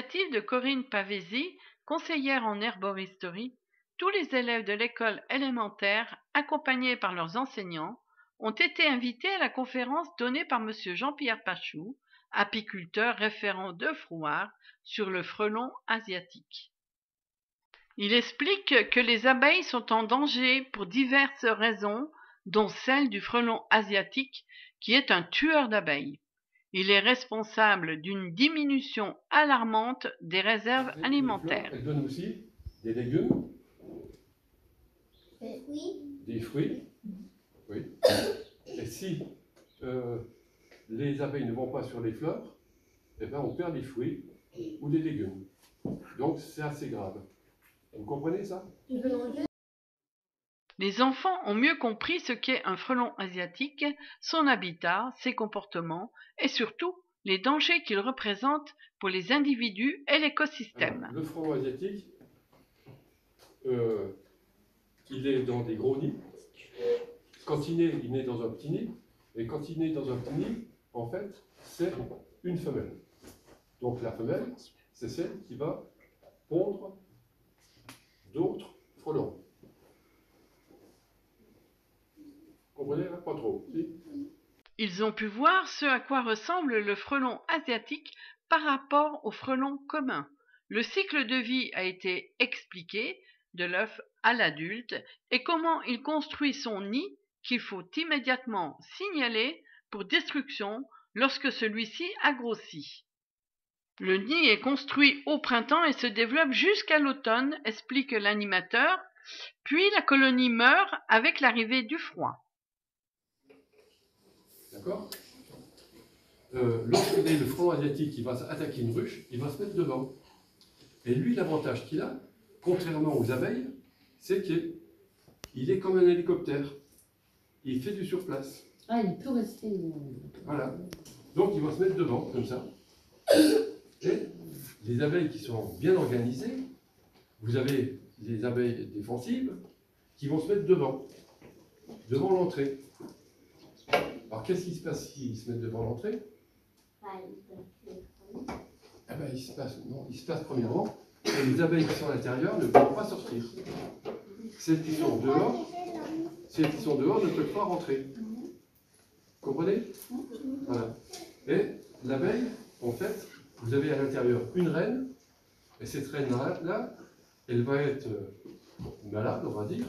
l'initiative de Corinne Pavesi, conseillère en herboristerie, tous les élèves de l'école élémentaire, accompagnés par leurs enseignants, ont été invités à la conférence donnée par M. Jean-Pierre Pachou, apiculteur référent de Frouard, sur le frelon asiatique. Il explique que les abeilles sont en danger pour diverses raisons, dont celle du frelon asiatique, qui est un tueur d'abeilles. Il est responsable d'une diminution alarmante des réserves alimentaires. Elle donne aussi des légumes, des fruits. Oui. Et si les abeilles ne vont pas sur les fleurs, eh ben on perd les fruits ou les légumes. Donc c'est assez grave. Vous comprenez ça? Les enfants ont mieux compris ce qu'est un frelon asiatique, son habitat, ses comportements et surtout les dangers qu'il représente pour les individus et l'écosystème. Le frelon asiatique, il est dans des gros nids. Quand il naît dans un petit nid. Et quand il naît dans un petit nid, en fait, c'est une femelle. Donc la femelle, c'est celle qui va pondre d'autres frelons. Vous comprenez là? Pas trop. Si? Ils ont pu voir ce à quoi ressemble le frelon asiatique par rapport au frelon commun. Le cycle de vie a été expliqué, de l'œuf à l'adulte, et comment il construit son nid qu'il faut immédiatement signaler pour destruction lorsque celui-ci a grossi. Le nid est construit au printemps et se développe jusqu'à l'automne, explique l'animateur, puis la colonie meurt avec l'arrivée du froid. D'accord? Lorsqu'il est le frelon asiatique qui va attaquer une ruche, il va se mettre devant. Et lui, l'avantage qu'il a, contrairement aux abeilles, c'est qu'il est comme un hélicoptère. Il fait du surplace. Ah, il peut rester... Voilà. Donc il va se mettre devant, comme ça. Et les abeilles qui sont bien organisées, vous avez les abeilles défensives qui vont se mettre devant l'entrée. Alors qu'est-ce qui se passe s'ils se mettent devant l'entrée? Eh ben, il se passe premièrement que les abeilles qui sont à l'intérieur ne peuvent pas sortir. Celles qui sont dehors ne peuvent pas rentrer. Vous comprenez? Voilà. Et l'abeille, en fait, vous avez à l'intérieur une reine, et cette reine-là, elle va être malade, on va dire,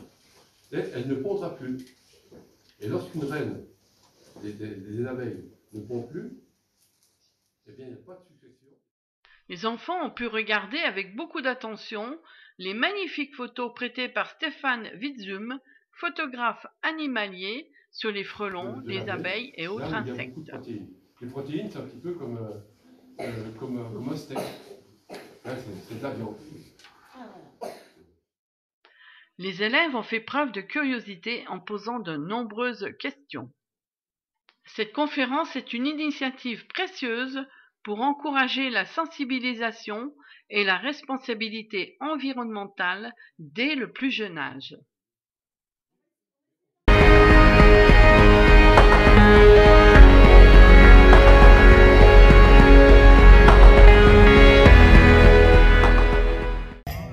et elle ne pondra plus. Et lorsqu'une reine, les abeilles ne pondent plus, eh bien, il n'y a pas de succession. Les enfants ont pu regarder avec beaucoup d'attention les magnifiques photos prêtées par Stéphane Witzum, photographe animalier, sur les frelons, les abeilles et autres insectes. Les protéines, c'est un petit peu comme un steak. C'est de la viande. Les élèves ont fait preuve de curiosité en posant de nombreuses questions. Cette conférence est une initiative précieuse pour encourager la sensibilisation et la responsabilité environnementale dès le plus jeune âge.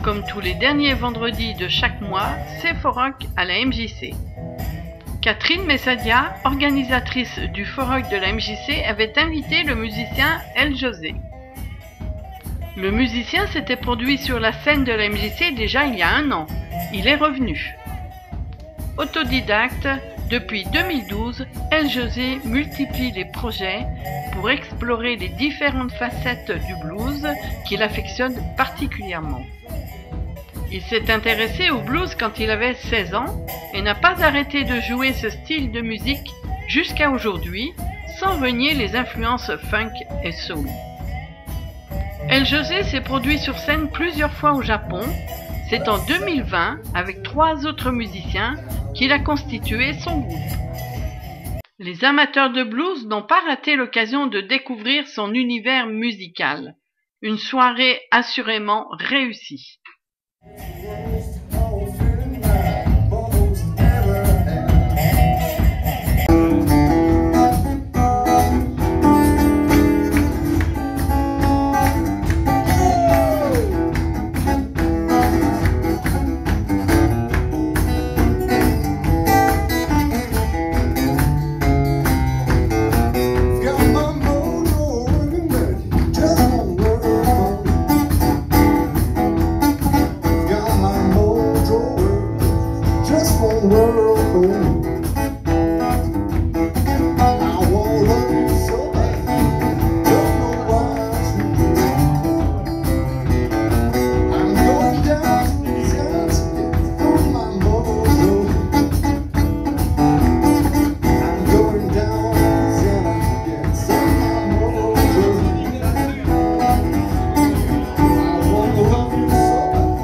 Comme tous les derniers vendredis de chaque mois, c'est Foroc à la MJC. Catherine Messadia, organisatrice du Foroc de la MJC, avait invité le musicien El José. Le musicien s'était produit sur la scène de la MJC déjà il y a 1 an. Il est revenu. Autodidacte, depuis 2012, El José multiplie les projets pour explorer les différentes facettes du blues qu'il affectionne particulièrement. Il s'est intéressé au blues quand il avait 16 ans et n'a pas arrêté de jouer ce style de musique jusqu'à aujourd'hui, sans renier les influences funk et soul. El José s'est produit sur scène plusieurs fois au Japon. C'est en 2020, avec 3 autres musiciens, qu'il a constitué son groupe. Les amateurs de blues n'ont pas raté l'occasion de découvrir son univers musical. Une soirée assurément réussie. just one world home. I wanna love you so bad, don't know why to. I'm going down to Wisconsin on my mojo. I'm going down to Wisconsin on my mojo. I wanna love you so bad,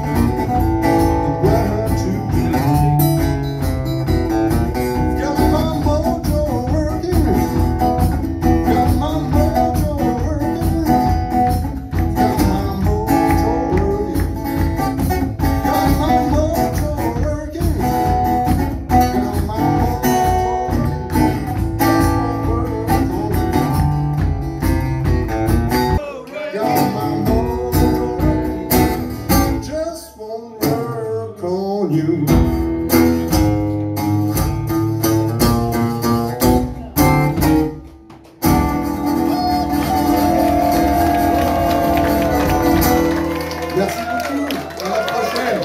where to. Got my mojo working, got my mojo working, got my mojo working, got my mojo working, got my mojo working, just won't work on you. Merci beaucoup, à la prochaine.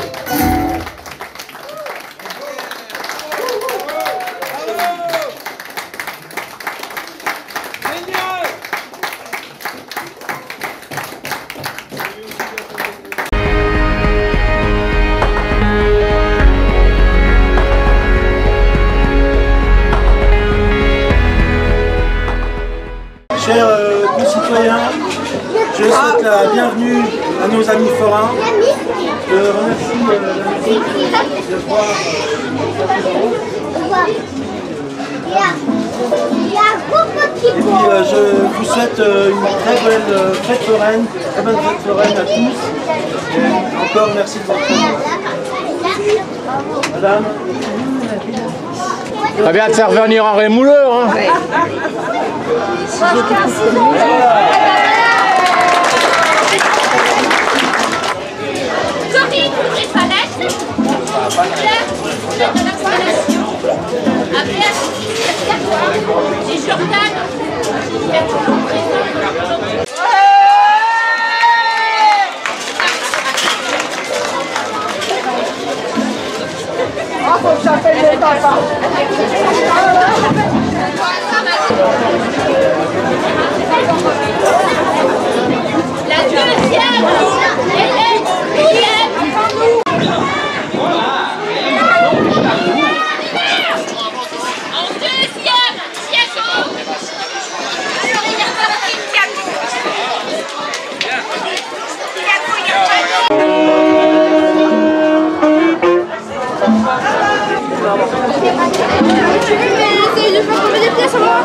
Chers concitoyens, je souhaite la bienvenue à nos amis forains. Je remercie la musique de voir et puis je vous souhaite une très belle fête foraine, très bonne fête foraine à tous. Et encore merci de votre présence. Madame. Très bien de faire venir Henri Mouleur. Hein. Corinne Boudry-Palette, de l'installation. Après, et Jordan, qui est toujours présent. La deuxième, Hélène Guillem. En deuxième, Thiago. Essaye de faire tomber des pièces à moi.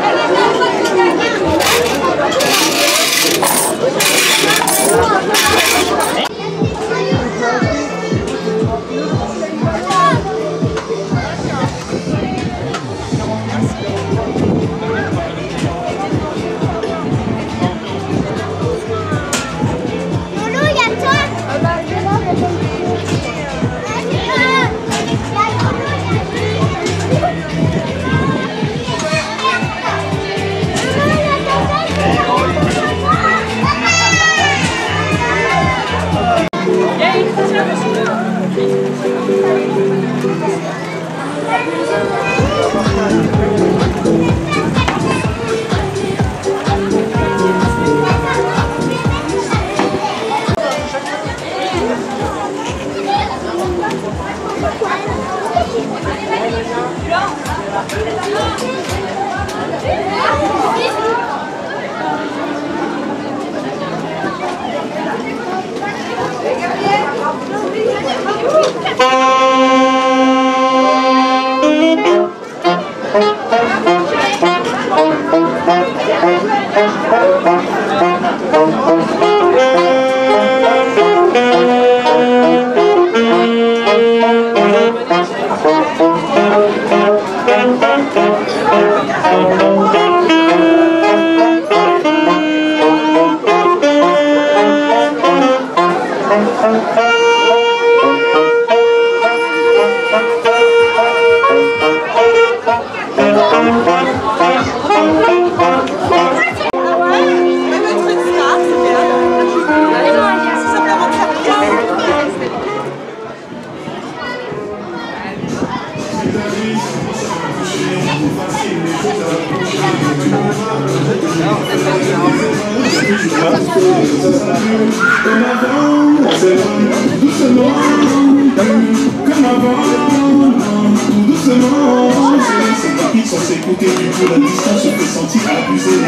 Ils sont s'écouter, du coup la distance se fait sentir abusée.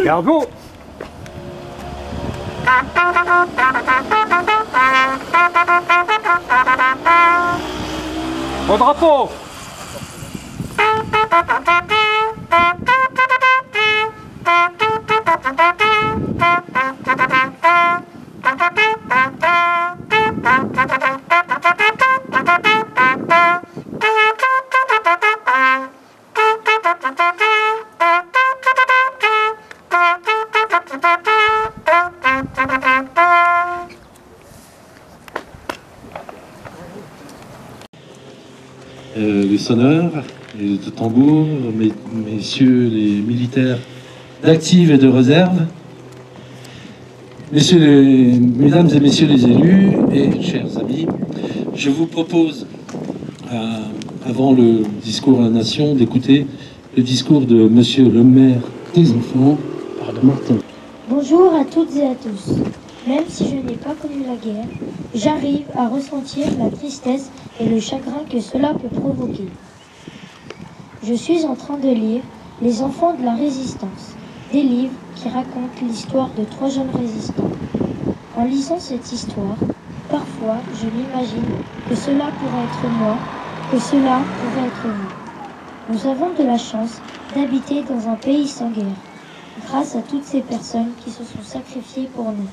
Garbo! Au drapeau! Les sonneurs, les tambours, messieurs les militaires d'active et de réserve, mesdames et messieurs les élus et chers amis, je vous propose, avant le discours à la nation, d'écouter le discours de monsieur le maire des enfants, Martin. Bonjour à toutes et à tous. Même si je n'ai pas connu la guerre, j'arrive à ressentir la tristesse et le chagrin que cela peut provoquer. Je suis en train de lire « Les enfants de la résistance », des livres qui racontent l'histoire de 3 jeunes résistants. En lisant cette histoire, parfois je m'imagine que cela pourrait être moi, que cela pourrait être vous. Nous avons de la chance d'habiter dans un pays sans guerre, grâce à toutes ces personnes qui se sont sacrifiées pour nous.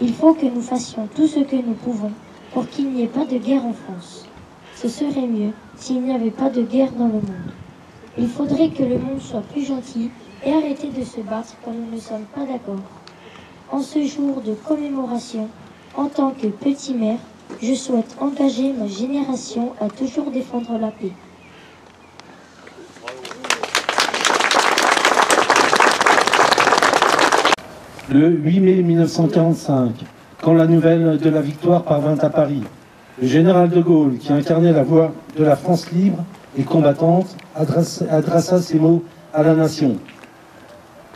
Il faut que nous fassions tout ce que nous pouvons pour qu'il n'y ait pas de guerre en France. Ce serait mieux s'il n'y avait pas de guerre dans le monde. Il faudrait que le monde soit plus gentil et arrêter de se battre quand nous ne sommes pas d'accord. En ce jour de commémoration, en tant que petit maire, je souhaite engager ma génération à toujours défendre la paix. Le 8 mai 1945, quand la nouvelle de la victoire parvint à Paris, le général de Gaulle, qui incarnait la voix de la France libre et combattante, adressa ces mots à la nation.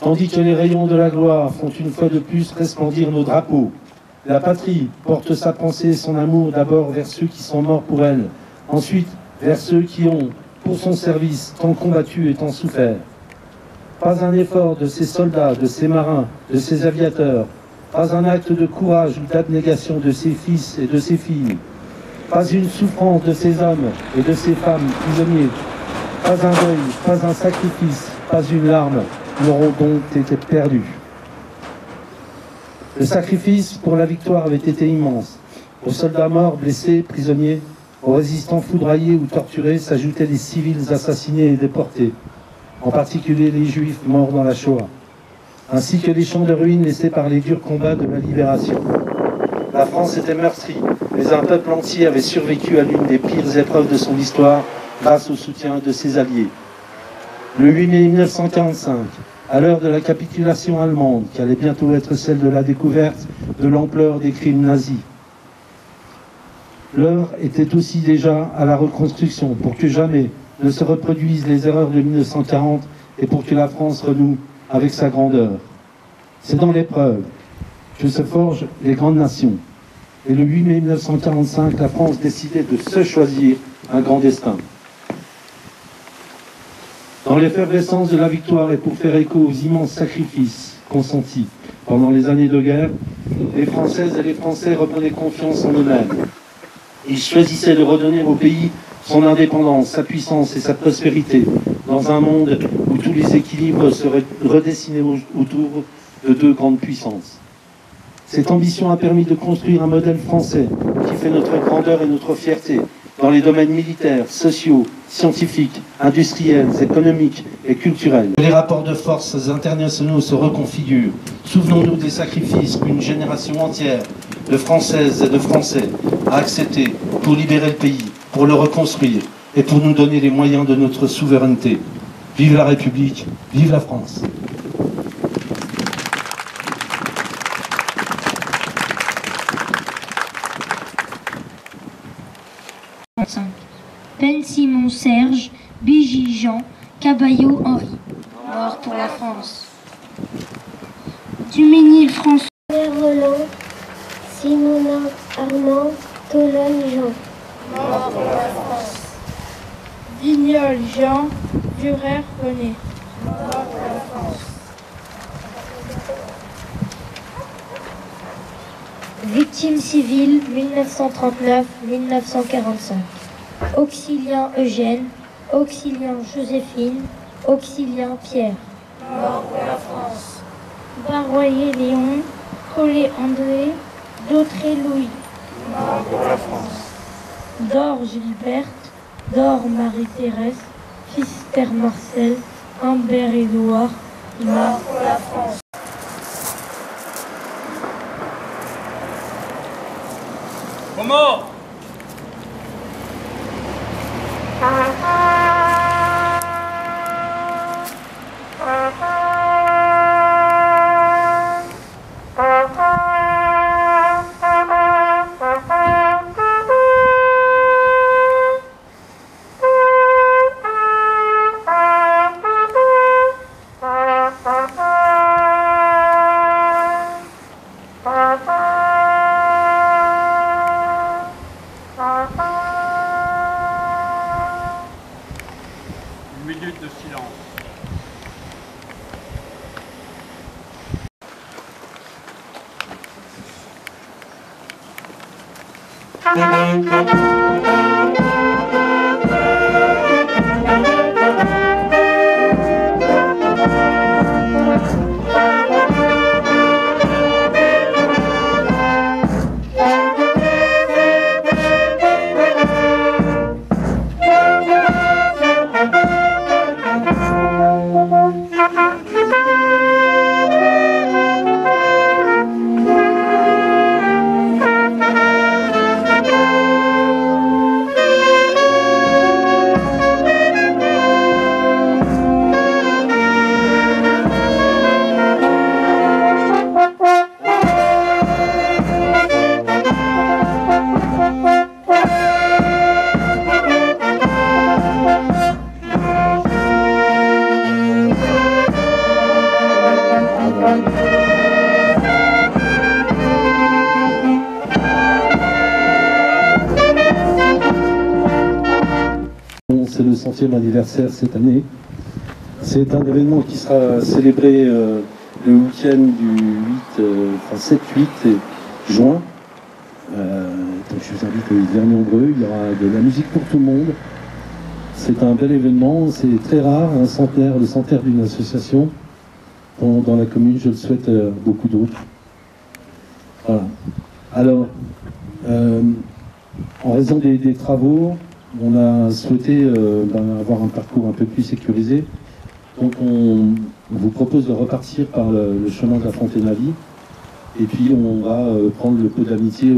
Tandis que les rayons de la gloire font une fois de plus resplendir nos drapeaux, la patrie porte sa pensée et son amour d'abord vers ceux qui sont morts pour elle, ensuite vers ceux qui ont, pour son service, tant combattu et tant souffert. Pas un effort de ces soldats, de ces marins, de ces aviateurs, pas un acte de courage ou d'abnégation de ces fils et de ces filles, pas une souffrance de ces hommes et de ces femmes prisonniers, pas un deuil, pas un sacrifice, pas une larme n'auront donc été perdus. Le sacrifice pour la victoire avait été immense. Aux soldats morts, blessés, prisonniers, aux résistants foudroyés ou torturés s'ajoutaient les civils assassinés et déportés, en particulier les Juifs morts dans la Shoah, ainsi que les champs de ruines laissés par les durs combats de la libération. La France était meurtrie, mais un peuple entier avait survécu à l'une des pires épreuves de son histoire grâce au soutien de ses alliés. Le 8 mai 1945, À l'heure de la capitulation allemande, qui allait bientôt être celle de la découverte de l'ampleur des crimes nazis, l'heure était aussi déjà à la reconstruction pour que jamais ne se reproduisent les erreurs de 1940 et pour que la France renoue avec sa grandeur. C'est dans l'épreuve que se forgent les grandes nations. Et le 8 mai 1945, la France décidait de se choisir un grand destin. Dans l'effervescence de la victoire et pour faire écho aux immenses sacrifices consentis pendant les années de guerre, les Françaises et les Français reprenaient confiance en eux-mêmes. Ils choisissaient de redonner au pays son indépendance, sa puissance et sa prospérité, dans un monde où tous les équilibres seraient redessinés autour de deux grandes puissances. Cette ambition a permis de construire un modèle français qui fait notre grandeur et notre fierté dans les domaines militaires, sociaux, scientifiques, industriels, économiques et culturels. Les rapports de forces internationaux se reconfigurent. Souvenons-nous des sacrifices qu'une génération entière de Françaises et de Français a accepté pour libérer le pays, pour le reconstruire et pour nous donner les moyens de notre souveraineté. Vive la République, vive la France. Ben-Simon Serge, Bigy Jean, Cabaillot Henri. Mort pour la France. Duménil François. Roland, Simonin Armand, Tologne Jean. Mort pour la France. Vignol Jean, Durer René. Mort pour la France. Victime civile 1939-1945. Auxilien Eugène, Auxilien Joséphine, Auxilien Pierre. Mort pour la France. Barroyer Léon, Collet André, Dautré Louis. Mort pour la France. Dore Gilberte, Dore Marie-Thérèse, Fister Marcel, Humbert Édouard. Mort pour la France. Comment? Une minute de silence. C'est le 100e anniversaire cette année. C'est un événement qui sera célébré le week-end du 7-8 juin. Donc je vous invite à y venir nombreux. Il y aura de la musique pour tout le monde. C'est un bel événement, c'est très rare, le centenaire d'une association dans la commune. Je le souhaite à beaucoup d'autres. Voilà. Alors, en raison des travaux, on a souhaité avoir un parcours un peu plus sécurisé. Donc on vous propose de repartir par le chemin de la Fontaine-à-Vie. Et puis on va prendre le pot d'amitié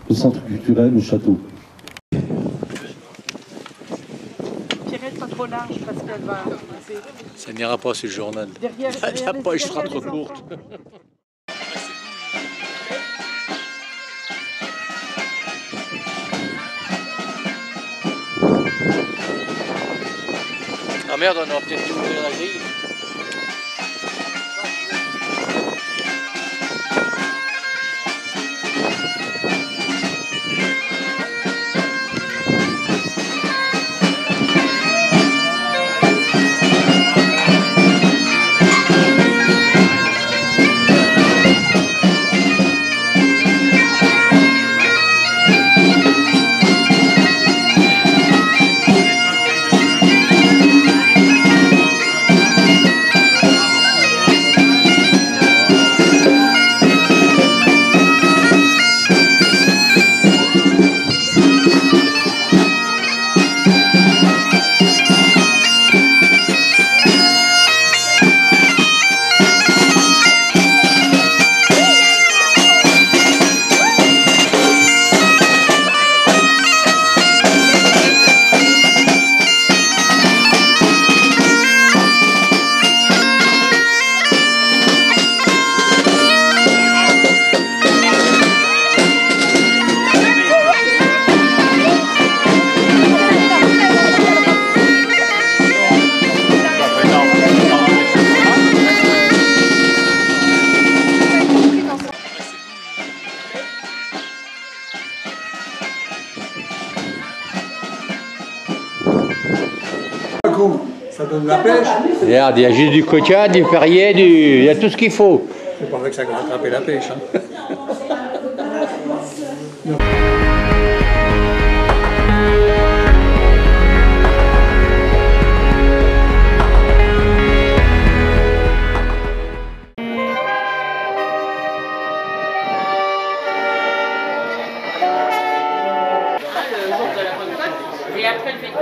au centre culturel, au château. Pierrette, pas trop large. marche parce qu'elle va... Ça n'ira pas sur le journal. Derrière, La poche sera trop courte. Ah merde, on aura peut-être dû ouvrir la grille. Ça donne la pêche. Regarde, il y a juste du coquin, du perrier, il y a tout ce qu'il faut. C'est pas vrai que ça va attraper la pêche. Hein. Et après le fait de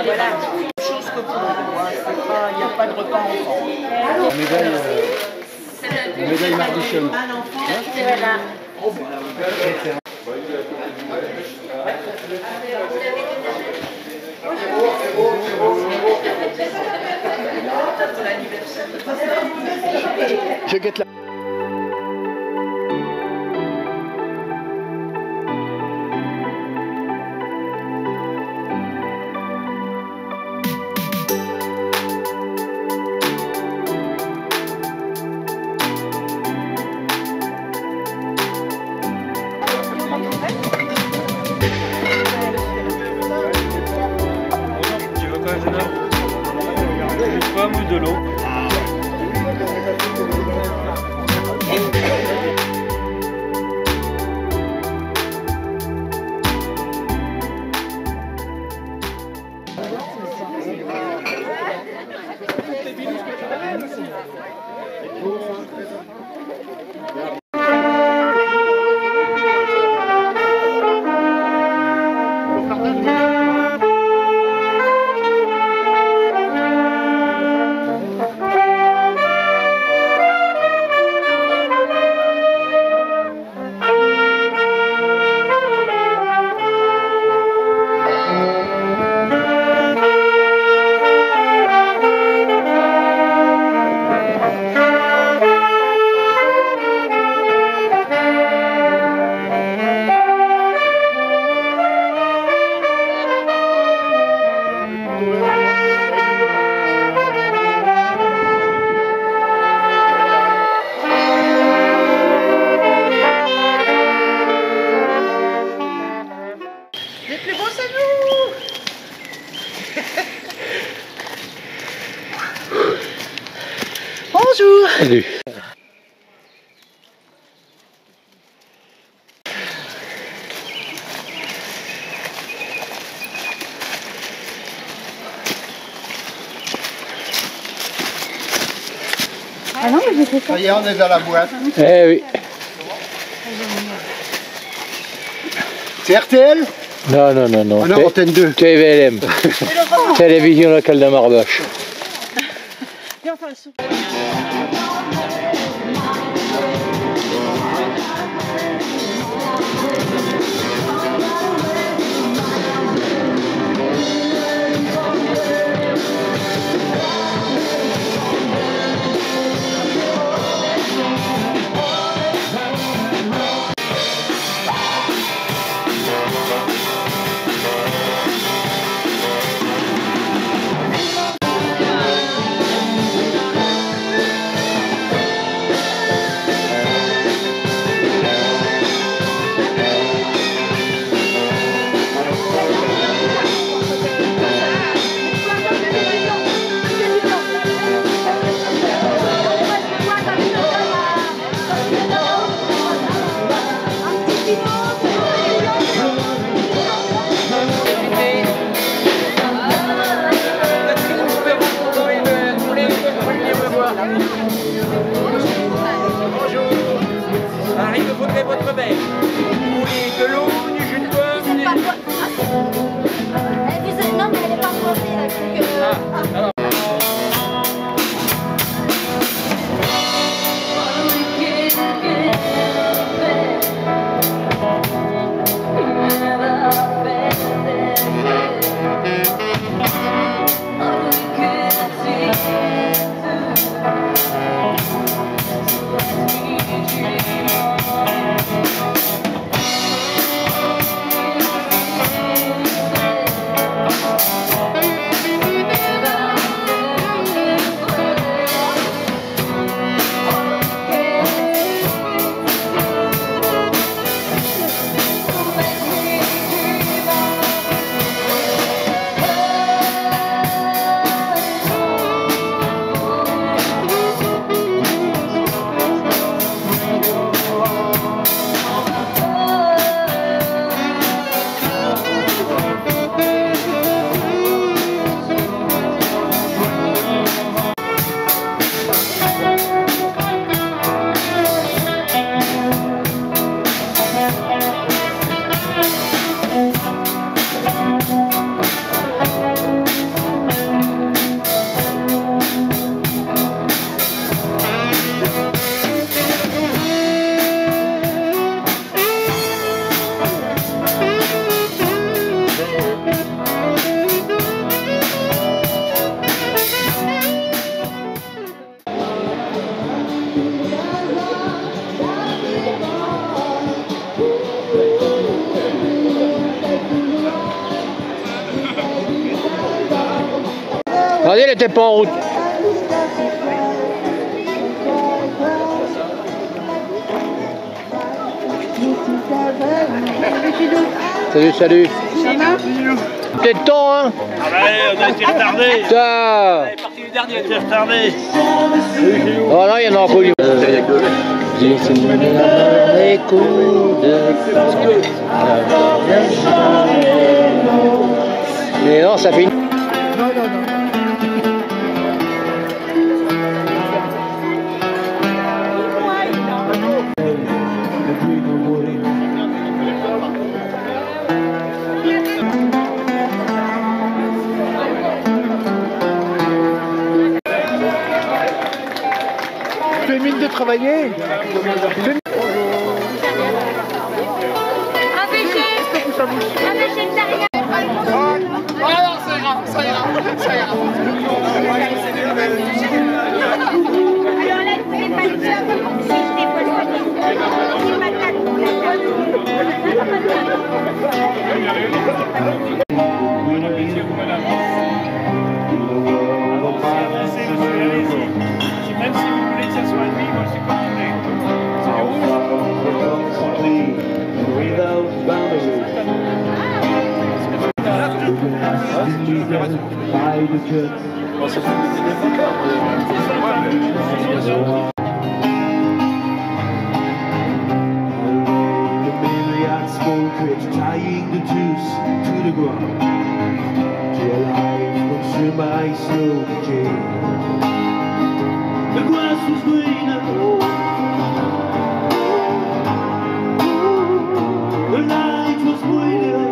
voilà. Chose que pour nous, il n'y a pas de repas enfant. La médaille Mardichon. Je guette la... Tu veux quoi, jeune homme? Une pomme ou de l'eau? Les plus beaux, c'est nous. Bonjour. Salut. Ah non, mais j'ai fait ça. Ça y est, on est dans la boîte. Eh oui. C'est RTL? Non, non, non, non. On a Antenne 2. TVLM. Télévision locale de Mardoche. Viens, on fait un saut. Regardez, elle n'était pas en route. Salut, salut. Ça va? Peut-être temps, hein? Ah bah on a été retardés. Putain. On est parti du dernier, on a été retardés. Oh non, il y en aura pas eu. Les coups de... Mais non, ça fait une... Non, non, non. Fais mine de travailler. Même si vous voulez que ça soit nuit, moi c'est pas tying the tooth to the ground to a life consumed by slow decay. The grass was greener, the light was brighter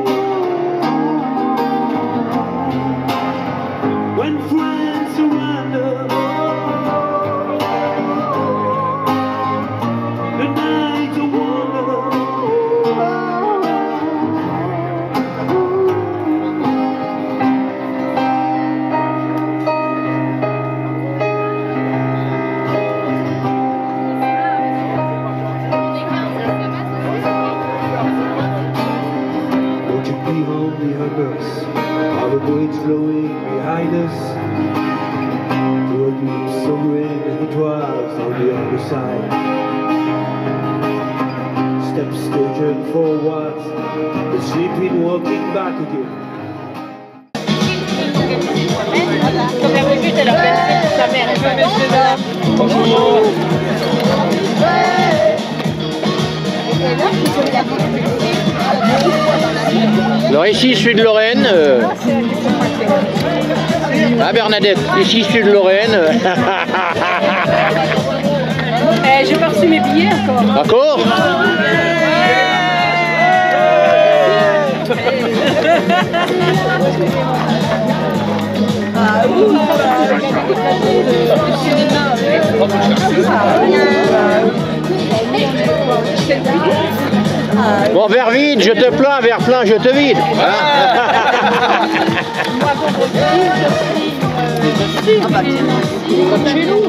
when friends surrendered. The night of wonder. All the words flowing behind us to a deep soaring étoiles on the other side. Steps sturgeon forward, the sleeping walking back again. Comme la minute, elle a organisé pour sa mère. Bonjour. Alors ici, je suis de Lorraine. Ah Bernadette, ici, je suis de Lorraine. J'ai pas reçu mes billets encore. D'accord. Bon, verre vide, je te plains, verre plein, je te vide. Hein. Chez nous.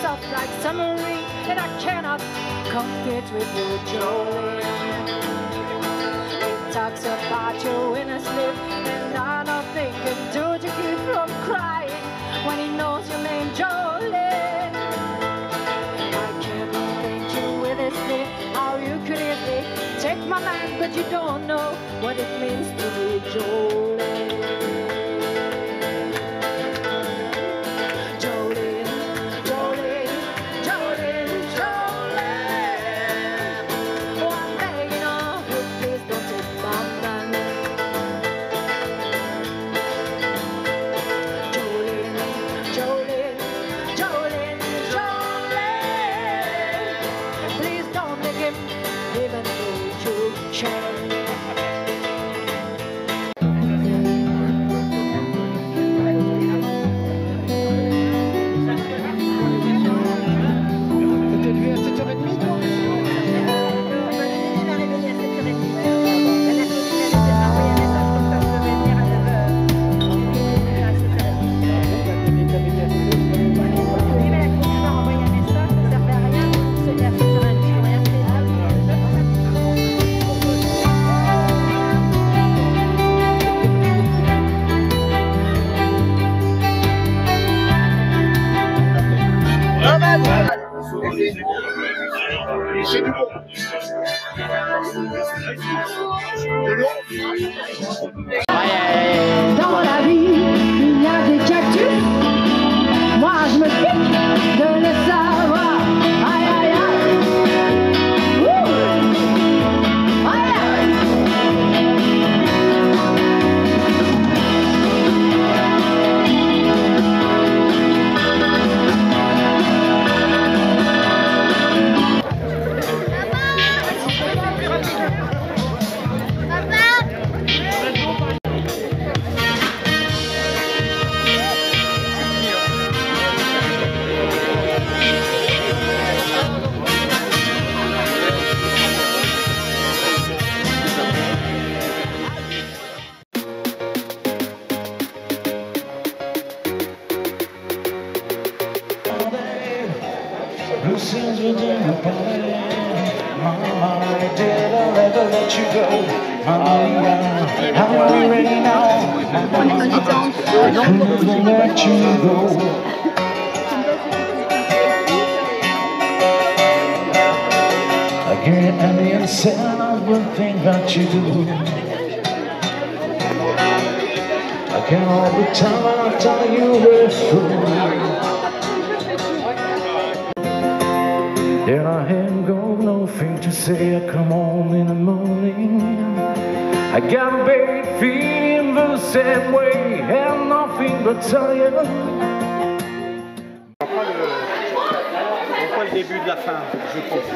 soft like summer rain, and I cannot compete with you, Jolene. He talks about you in his sleep, and I don't think it do to keep from crying when he knows your name, Jolene. I can't think you with his sleep, how you could easily take my mind, but you don't know what it means to be Jolene. Dans la vie, il y a des cactus. Moi, je me pique de les savoir. Aïe, aïe, aïe. Ouh. Aïe, aïe. Blue seas within the palais. Mama, did I ever let you go? Mama, how are you ready now? Mama, never let you go. Again and the inside of one thing that you do. Again all the time I tell you we're through. Then I ain't got nothing to say, I come home in the morning. I got a bad feeling the same way, and nothing but tell you. On voit le début de la fin, je pense.